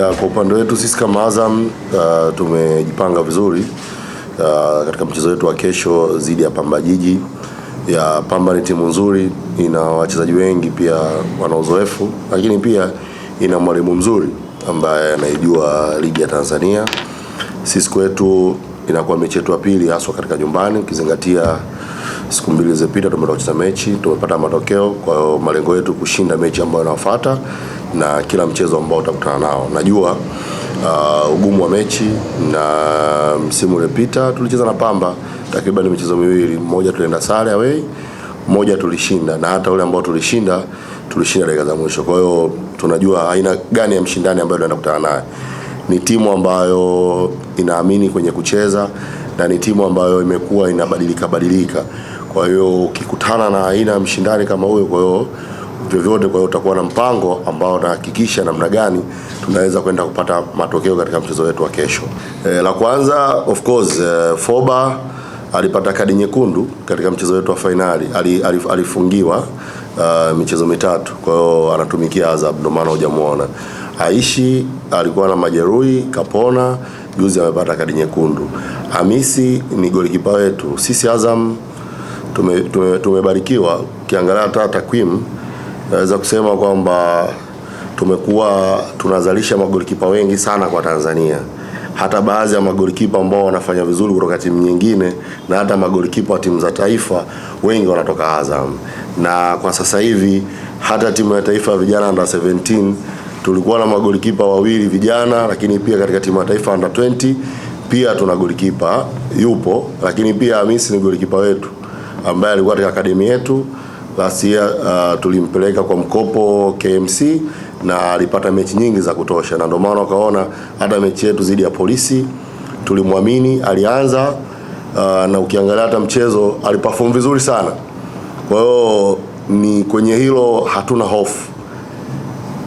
Kwa upande wetu sisi kama Azam tumejipanga vizuri katika mchezo wetu wa kesho dhidi ya Pamba Jiji. Pamba ni timu nzuri, ina wachezaji wengi pia wana uzoefu, lakini pia ina mwalimu mzuri ambaye anaijua ligi ya Tanzania. Sisi kwetu inakuwa mechi yetu ya pili haswa katika nyumbani, ukizingatia siku mbili zilizopita tumetoka kucheza mechi, tumepata matokeo. Kwa hiyo malengo yetu kushinda mechi ambayo inafuata na kila mchezo ambao utakutana nao. Najua ugumu wa mechi, na msimu uliopita tulicheza na Pamba takriban michezo miwili, mmoja tulienda sare away, mmoja tulishinda, na hata ule ambao tulishinda dakika za mwisho. Kwa hiyo tunajua aina gani ya mshindani ambaye tunaenda kukutana naye. Ni timu ambayo inaamini kwenye kucheza na ni timu ambayo imekuwa inabadilika. Kwa hiyo ukikutana na aina ya mshindani kama huyo, kwa hiyo vyovyote, kwa hiyo utakuwa na mpango ambao unahakikisha namna gani tunaweza kwenda kupata matokeo katika mchezo wetu wa kesho. La kwanza of course, Foba alipata kadi nyekundu katika mchezo wetu wa finali. Alifungiwa michezo mitatu, kwa hiyo anatumikia Azam, ndio maana hujamuona. Aishi alikuwa na majeruhi, kapona, juzi amepata kadi nyekundu. Hamisi ni golikipa wetu. Sisi Azam tumebarikiwa, ukiangalia hata takwimu naweza kusema kwamba tumekuwa tunazalisha magolikipa wengi sana kwa Tanzania. Hata baadhi ya magolikipa ambao wanafanya vizuri kutoka timu nyingine na hata magolikipa wa timu za taifa wengi wanatoka Azam. Na kwa sasa hivi hata timu ya taifa ya vijana under 17 tulikuwa na magolikipa wawili vijana, lakini pia katika timu ya taifa under 20 pia tuna golikipa yupo, lakini pia Hamisi ni golikipa wetu ambaye alikuwa katika akademi yetu. Last year tulimpeleka kwa mkopo KMC na alipata mechi nyingi za kutosha, na ndio maana ukaona hata mechi yetu dhidi ya Polisi tulimwamini, alianza na ukiangalia hata mchezo aliperform vizuri sana. Kwa hiyo ni kwenye hilo hatuna hofu,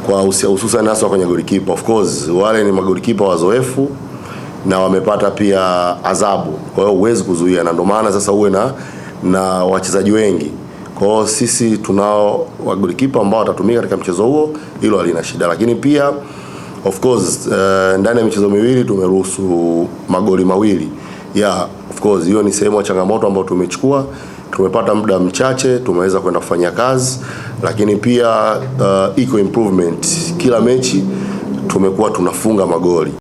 kwa hususan hasa kwenye golikipa. Of course wale ni magolikipa wazoefu na wamepata pia adhabu, kwa hiyo huwezi kuzuia, na ndio maana sasa uwe na wachezaji wengi. Kwa hiyo sisi tunao magolikipa ambao watatumika katika mchezo huo, hilo halina shida. Lakini pia of course ndani ya michezo miwili tumeruhusu magoli mawili. Of course hiyo ni sehemu ya changamoto ambayo tumechukua. Tumepata muda mchache, tumeweza kwenda kufanya kazi, lakini pia iko improvement. Kila mechi tumekuwa tunafunga magoli.